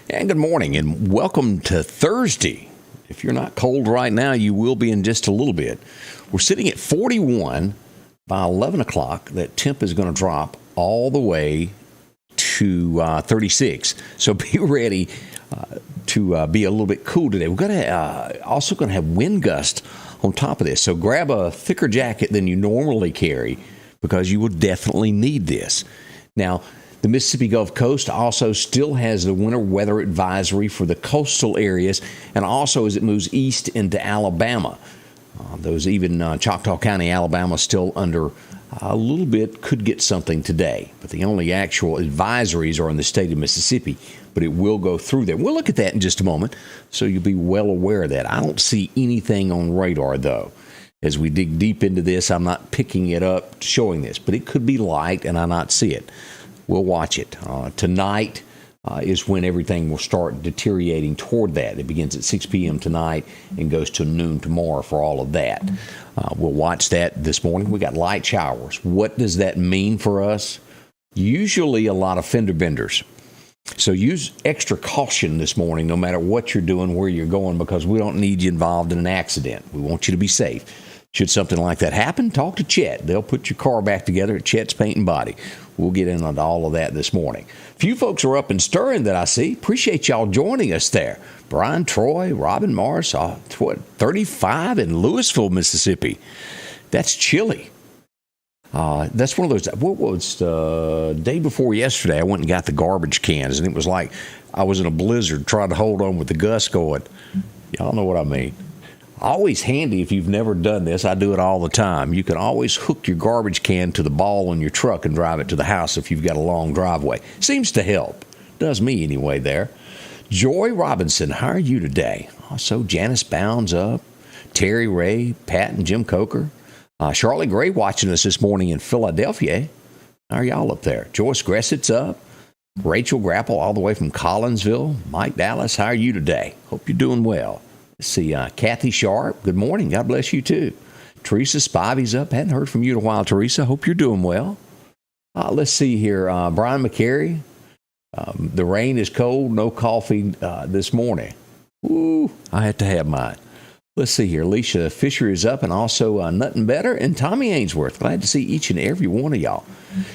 And good morning and welcome to Thursday. If you're not cold right now, you will be in just a little bit. We're sitting at 41 by 11 o'clock. That temp is going to drop all the way to 36. So be ready to be a little bit cool today. We're going to also going to have wind gust on top of this. So grab a thicker jacket than you normally carry because you will definitely need this. Now, the Mississippi Gulf Coast also still has the winter weather advisory for the coastal areas, and also as it moves east into Alabama. Choctaw County, Alabama, still under a little bit, could get something today. But the only actual advisories are in the state of Mississippi, but it will go through there. We'll look at that in just a moment, so you'll be well aware of that. I don't see anything on radar, though. As we dig deep into this, I'm not picking it up, showing this, but it could be light, and I not see it. We'll watch it. Tonight is when everything will start deteriorating toward that. It begins at 6 p.m. tonight and goes to noon tomorrow for all of that. We'll watch that this morning. We got light showers. What does that mean for us? Usually a lot of fender benders. So use extra caution this morning, no matter what you're doing, where you're going, because we don't need you involved in an accident. We want you to be safe. Should something like that happen, talk to Chet. They'll put your car back together at Chet's Paint and Body. We'll get into all of that this morning. A few folks are up and stirring that I see. Appreciate y'all joining us there. Brian, Troy, Robin Morris, 35 in Louisville, Mississippi. That's chilly. That's one of those, what was the day before yesterday, I went and got the garbage cans, and it was like I was in a blizzard trying to hold on with the gust going. Y'all know what I mean. Always handy if you've never done this. I do it all the time. You can always hook your garbage can to the ball on your truck and drive it to the house if you've got a long driveway. Seems to help. Does me anyway there. Joy Robinson, how are you today? Also, Janice Bounds up. Terry Ray, Pat and Jim Coker. Charlotte Gray watching us this morning in Philadelphia. How are y'all up there? Joyce Gressett's up. Rachel Grapple all the way from Collinsville. Mike Dallas, how are you today? Hope you're doing well. Let's see, Kathy Sharp, good morning. God bless you, too. Teresa Spivey's up. Hadn't heard from you in a while, Teresa. Hope you're doing well. Let's see here. Brian McCary, the rain is cold. No coffee this morning. Ooh, I had to have mine. Let's see here. Alicia Fisher is up, and also Nothing Better. And Tommy Ainsworth. Glad to see each and every one of y'all.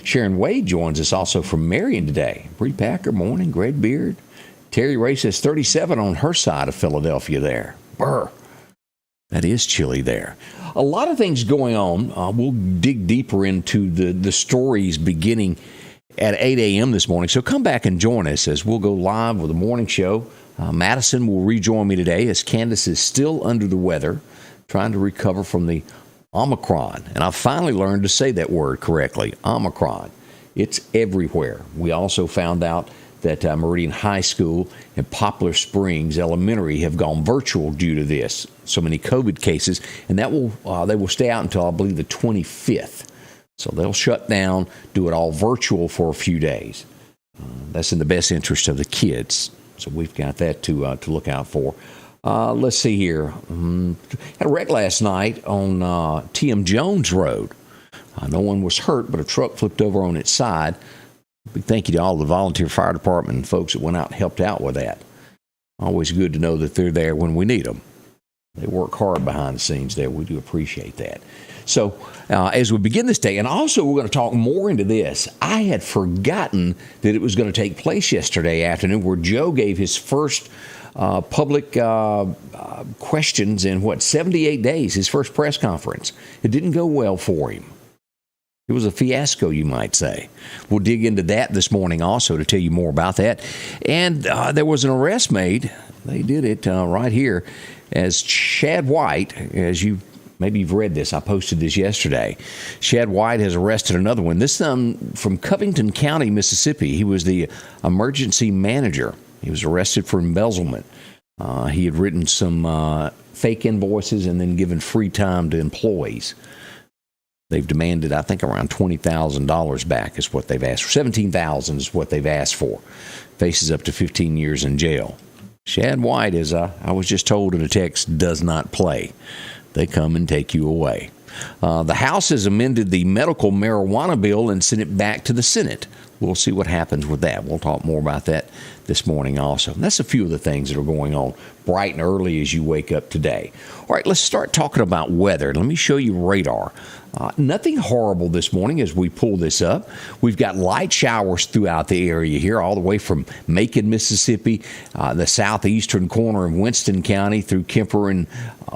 Sharon Wade joins us also from Marion today. Bree Packer, morning. Greg Beard. Terry Ray says 37 on her side of Philadelphia there. Brr. That is chilly there. A lot of things going on. We'll dig deeper into the stories beginning at 8 a.m. this morning. So come back and join us as we'll go live with the morning show. Madison will rejoin me today as Candace is still under the weather, trying to recover from the Omicron. And I've finally learned to say that word correctly, Omicron. It's everywhere. We also found out that Meridian High School and Poplar Springs Elementary have gone virtual due to this. So many COVID cases, and that they will stay out until, I believe, the 25th. So they'll shut down, do it all virtual for a few days. That's in the best interest of the kids. So we've got that to look out for. Let's see here. Had a wreck last night on T.M. Jones Road. No one was hurt, but a truck flipped over on its side. Big thank you to all the volunteer fire department and folks that went out and helped out with that. Always good to know that they're there when we need them. They work hard behind the scenes there. We do appreciate that. So as we begin this day, and also we're going to talk more into this, I had forgotten that it was going to take place yesterday afternoon where Joe gave his first public questions in, 78 days, his first press conference. It didn't go well for him. It was a fiasco, you might say. We'll dig into that this morning also to tell you more about that. And there was an arrest made. They did it right here as Shad White, as maybe you've read this. I posted this yesterday. Shad White has arrested another one. This from Covington County, Mississippi. He was the emergency manager. He was arrested for embezzlement. He had written some fake invoices and then given free time to employees. They've demanded, I think, around $20,000 back is what they've asked for. $17,000 is what they've asked for. Faces up to 15 years in jail. Shad White, as I was just told in a text, does not play. They come and take you away. The House has amended the medical marijuana bill and sent it back to the Senate. we'll see what happens with that. We'll talk more about that this morning also. And that's a few of the things that are going on bright and early as you wake up today. All right, let's start talking about weather. Let me show you radar. Nothing horrible this morning as we pull this up. We've got light showers throughout the area here, all the way from Macon, Mississippi, the southeastern corner of Winston County through Kemper and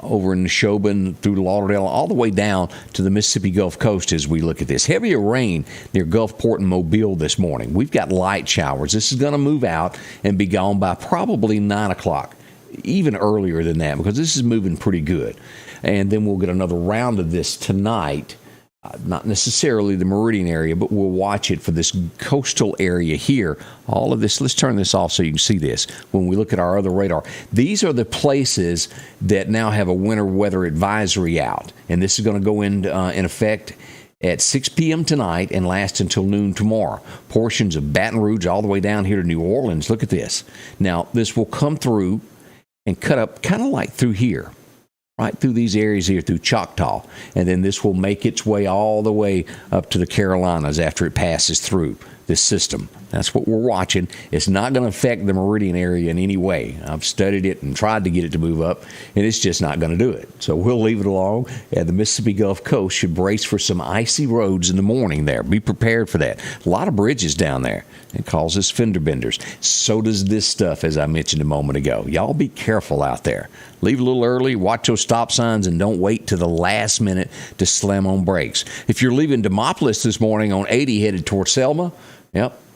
over in Neshoba through Lauderdale, all the way down to the Mississippi Gulf Coast as we look at this. Heavier rain near Gulfport and Mobile this morning. We've got light showers. This is going to move out and be gone by probably 9 o'clock, even earlier than that, because this is moving pretty good. And then we'll get another round of this tonight. Not necessarily the Meridian area, but we'll watch it for this coastal area here. All of this, let's turn this off so you can see this when we look at our other radar. These are the places that now have a winter weather advisory out. And this is going to go in effect at 6 p.m. tonight and last until noon tomorrow. Portions of Baton Rouge all the way down here to New Orleans. Look at this. Now, this will come through and cut up kind of like through here. Right through these areas here, through Choctaw. And then this will make its way all the way up to the Carolinas after it passes through this system. That's what we're watching. It's not going to affect the Meridian area in any way. I've studied it and tried to get it to move up, and it's just not going to do it. So we'll leave it alone. And the Mississippi Gulf Coast should brace for some icy roads in the morning there. Be prepared for that. A lot of bridges down there. It causes fender benders. So does this stuff, as I mentioned a moment ago. Y'all be careful out there. Leave a little early, watch those stop signs, and don't wait to the last minute to slam on brakes. If you're leaving Demopolis this morning on 80 headed toward Selma,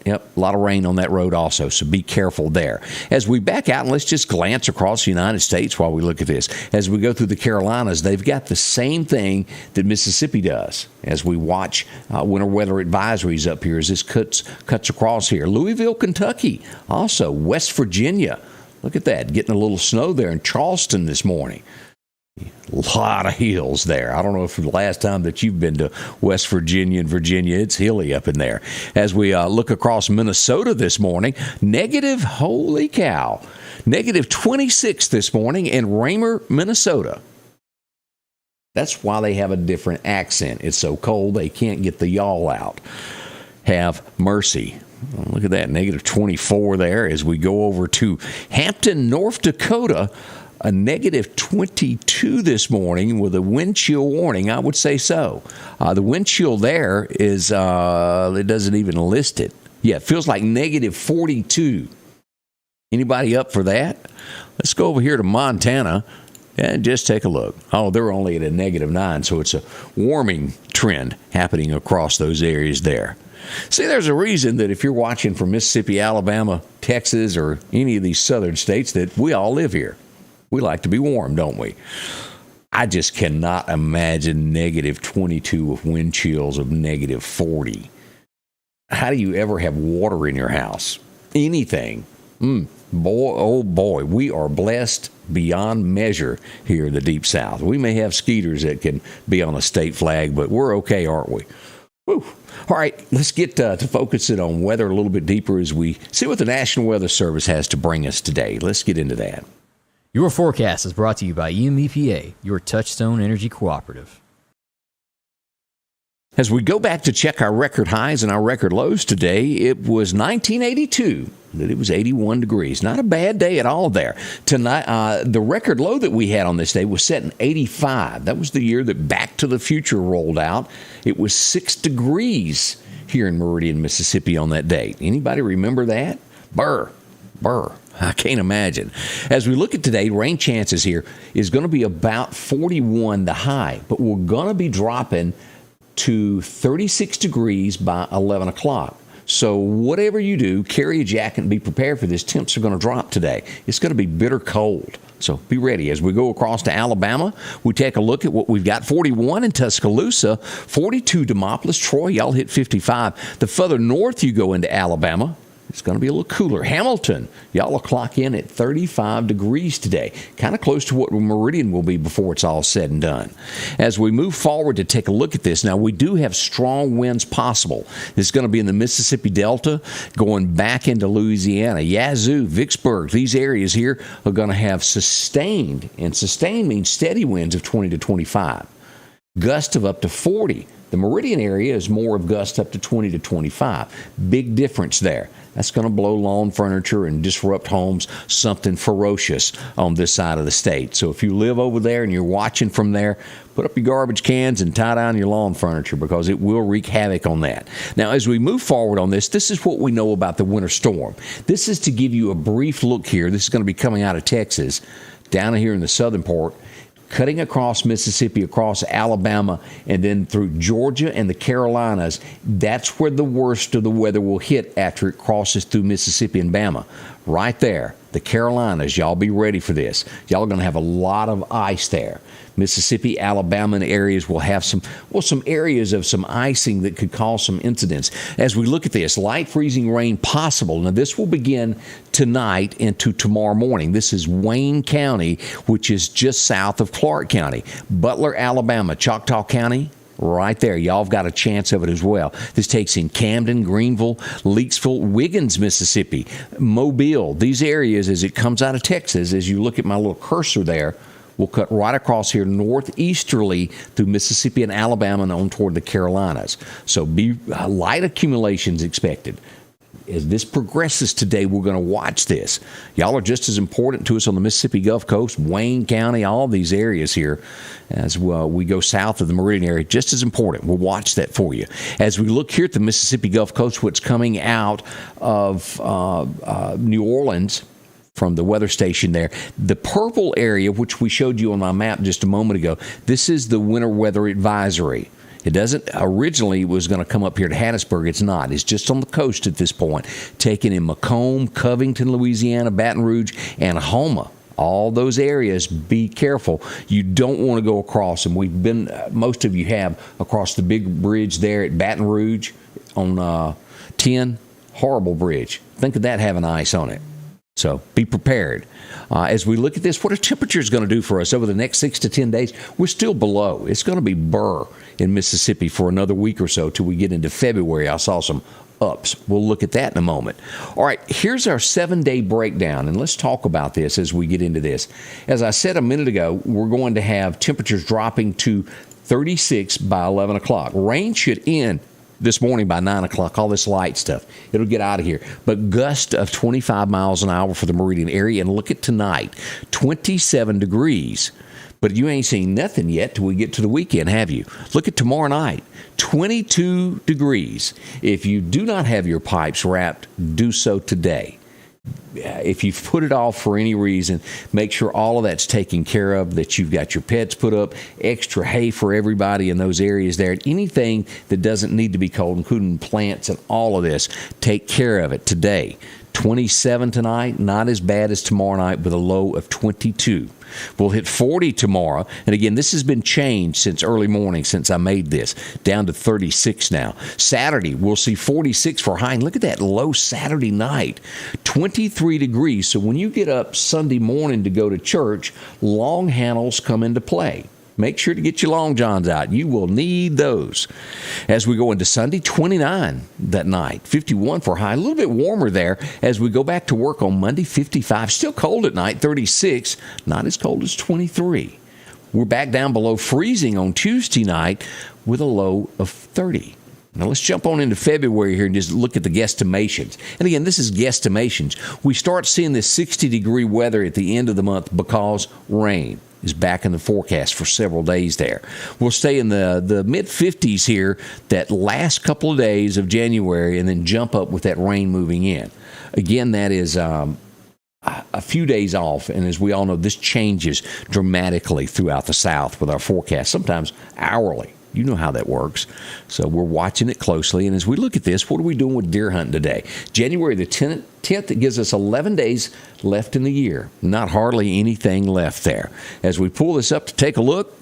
Yep. A lot of rain on that road also, so be careful there. As we back out, and let's just glance across the United States while we look at this. As we go through the Carolinas, they've got the same thing that Mississippi does. As we watch winter weather advisories up here as this cuts across here. Louisville, Kentucky, also West Virginia. Look at that, getting a little snow there in Charleston this morning. A lot of hills there. I don't know if the last time that you've been to West Virginia and Virginia, it's hilly up in there. As we look across Minnesota this morning, holy cow, negative 26 this morning in Raymer, Minnesota. That's why they have a different accent. It's so cold they can't get the y'all out. Have mercy. Look at that, negative 24 there as we go over to Hampton, North Dakota. A negative 22 this morning with a wind chill warning. I would say so. The wind chill there is, it doesn't even list it. Yeah, it feels like negative 42. Anybody up for that? Let's go over here to Montana and just take a look. Oh, they're only at a negative 9, so it's a warming trend happening across those areas there. See, there's a reason that if you're watching from Mississippi, Alabama, Texas, or any of these southern states that we all live here. We like to be warm, don't we? I just cannot imagine negative 22 with wind chills of negative 40. How do you ever have water in your house? Anything. Boy, oh boy, we are blessed beyond measure here in the Deep South. We may have skeeters that can be on a state flag, but we're okay, aren't we? Whew. All right, let's get to focusing on weather a little bit deeper as we see what the National Weather Service has to bring us today. Let's get into that. Your forecast is brought to you by EMEPA, your Touchstone Energy Cooperative. As we go back to check our record highs and our record lows today, it was 1982 that it was 81 degrees. Not a bad day at all there. Tonight, the record low that we had on this day was set in 85. That was the year that Back to the Future rolled out. It was 6 degrees here in Meridian, Mississippi on that date. Anybody remember that? Burr. I can't imagine. As we look at today, rain chances here is going to be about 41 the high, but we're going to be dropping to 36 degrees by 11 o'clock. So whatever you do, carry a jacket and be prepared for this. Temps are going to drop today. It's going to be bitter cold. So be ready. As we go across to Alabama, we take a look at what we've got. 41 in Tuscaloosa, 42 Demopolis. Troy, y'all hit 55. The further north you go into Alabama, it's going to be a little cooler. Hamilton, y'all will clock in at 35 degrees today. Kind of close to what Meridian will be before it's all said and done. As we move forward to take a look at this, now we do have strong winds possible. It's going to be in the Mississippi Delta, going back into Louisiana. Yazoo, Vicksburg, these areas here are going to have sustained, and sustained means steady winds of 20 to 25. Gusts of up to 40 The Meridian area is more of gusts up to 20 to 25. Big difference there. That's going to blow lawn furniture and disrupt homes, something ferocious on this side of the state. So if you live over there and you're watching from there, put up your garbage cans and tie down your lawn furniture because it will wreak havoc on that. Now, as we move forward on this is what we know about the winter storm. This is to give you a brief look here. This is going to be coming out of Texas, down here in the southern part, cutting across Mississippi, across Alabama, and then through Georgia and the Carolinas. That's where the worst of the weather will hit after it crosses through Mississippi and Bama. Right there, the Carolinas, y'all be ready for this. Y'all are going to have a lot of ice there. Mississippi, Alabama, and areas will have some areas of some icing that could cause some incidents. As we look at this, light freezing rain possible. Now, this will begin tonight into tomorrow morning. This is Wayne County, which is just south of Clark County. Butler, Alabama, Choctaw County, right there. Y'all have got a chance of it as well. This takes in Camden, Greenville, Leakesville, Wiggins, Mississippi, Mobile. These areas, as it comes out of Texas, as you look at my little cursor there, will cut right across here northeasterly through Mississippi and Alabama and on toward the Carolinas. So be light accumulations expected. As this progresses today, we're going to watch this. Y'all are just as important to us on the Mississippi Gulf Coast, Wayne County, all these areas here. As well, we go south of the Meridian area, just as important. We'll watch that for you. As we look here at the Mississippi Gulf Coast, what's coming out of New Orleans, from the weather station there. The purple area, which we showed you on my map just a moment ago, this is the winter weather advisory. It doesn't originally was going to come up here to Hattiesburg. It's not. It's just on the coast at this point, taking in Macomb, Covington, Louisiana, Baton Rouge, and Houma. All those areas, be careful. You don't want to go across them. We've been, most of you have, across the big bridge there at Baton Rouge on 10. Horrible bridge. Think of that having ice on it. So be prepared. As we look at this, what are temperatures going to do for us over the next 6 to 10 days? We're still below. It's going to be burr in Mississippi for another week or so till we get into February. I saw some ups. We'll look at that in a moment. All right, here's our 7-day breakdown, and let's talk about this as we get into this. As I said a minute ago, we're going to have temperatures dropping to 36 by 11 o'clock. Rain should end this morning by 9 o'clock, all this light stuff. It'll get out of here. But gust of 25 miles an hour for the Meridian area. And look at tonight, 27 degrees. But you ain't seen nothing yet till we get to the weekend, have you? Look at tomorrow night, 22 degrees. If you do not have your pipes wrapped, do so today. If you've put it off for any reason, make sure all of that's taken care of, that you've got your pets put up, extra hay for everybody in those areas there. Anything that doesn't need to be cold, including plants and all of this, take care of it today. 27 tonight, not as bad as tomorrow night with a low of 22. We'll hit 40 tomorrow. And again, this has been changed since early morning, since I made this, down to 36 now. Saturday, we'll see 46 for high. And look at that low Saturday night, 23 degrees. So when you get up Sunday morning to go to church, long handles come into play. Make sure to get your long johns out. You will need those. As we go into Sunday, 29 that night, 51 for high. A little bit warmer there. As we go back to work on Monday, 55. Still cold at night, 36. Not as cold as 23. We're back down below freezing on Tuesday night with a low of 30. Now, let's jump on into February here and just look at the guesstimations. And again, this is guesstimations. We start seeing this 60-degree weather at the end of the month because rain is back in the forecast for several days there. We'll stay in the mid-50s here that last couple of days of January and then jump up with that rain moving in. Again, that is a few days off, and as we all know, this changes dramatically throughout the South with our forecast, sometimes hourly. You know how that works. So we're watching it closely. And as we look at this, what are we doing with deer hunting today? January the 10th, it gives us 11 days left in the year. Not hardly anything left there. As we pull this up to take a look,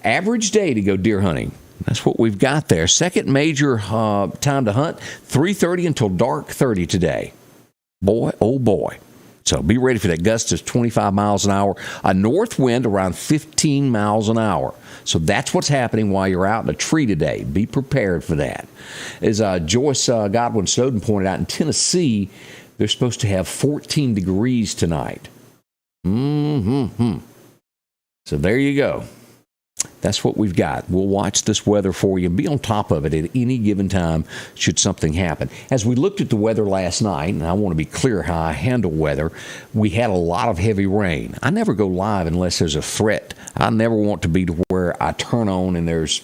average day to go deer hunting. That's what we've got there. Second major time to hunt, 3:30 until dark 30 today. Boy, oh boy. So be ready for that. Gust of 25 miles an hour. A north wind around 15 miles an hour. So that's what's happening while you're out in a tree today. Be prepared for that. As Joyce Godwin Snowden pointed out, in Tennessee, they're supposed to have 14 degrees tonight. So there you go. That's what we've got. We'll watch this weather for you and be on top of it at any given time should something happen. As we looked at the weather last night, and I want to be clear how I handle weather, we had a lot of heavy rain. I never go live unless there's a threat. I never want to be to where I turn on and there's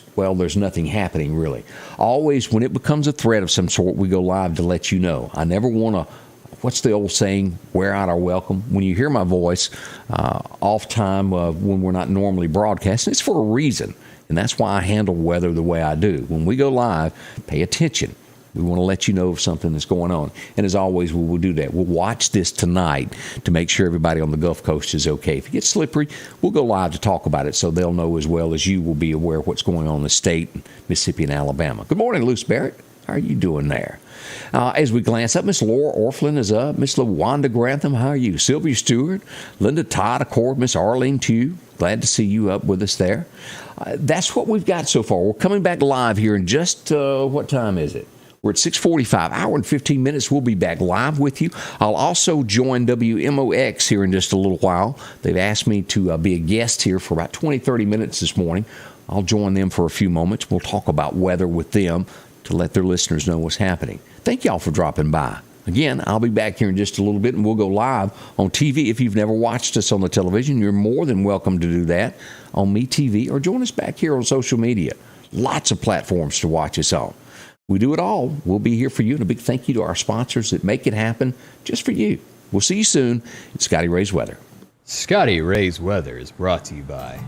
nothing happening really. Always when it becomes a threat of some sort, we go live to let you know. I never want to, what's the old saying, wear out our welcome. When you hear my voice off time when we're not normally broadcasting, it's for a reason. And that's why I handle weather the way I do. When we go live, pay attention. We want to let you know of something that's going on. And as always, we will do that. We'll watch this tonight to make sure everybody on the Gulf Coast is okay. If it gets slippery, we'll go live to talk about it so they'll know as well as you will be aware of what's going on in the state, Mississippi, and Alabama. Good morning, Luce Barrett. How are you doing there? As we glance up, Miss Laura Orflin is up. Miss LaWanda Grantham, how are you? Sylvia Stewart, Linda Todd, of course, Miss Arlene Tew. Glad to see you up with us there. That's what we've got so far. We're coming back live here in just, what time is it? We're at 6:45, hour and 15 minutes. We'll be back live with you. I'll also join WMOX here in just a little while. They've asked me to be a guest here for about 20, 30 minutes this morning. I'll join them for a few moments. We'll talk about weather with them to let their listeners know what's happening. Thank y'all for dropping by. Again, I'll be back here in just a little bit, and we'll go live on TV. If you've never watched us on the television, you're more than welcome to do that on MeTV or join us back here on social media. Lots of platforms to watch us on. We do it all. We'll be here for you, and a big thank you to our sponsors that make it happen just for you. We'll see you soon. It's Scotty Ray's Weather. Scotty Ray's Weather is brought to you by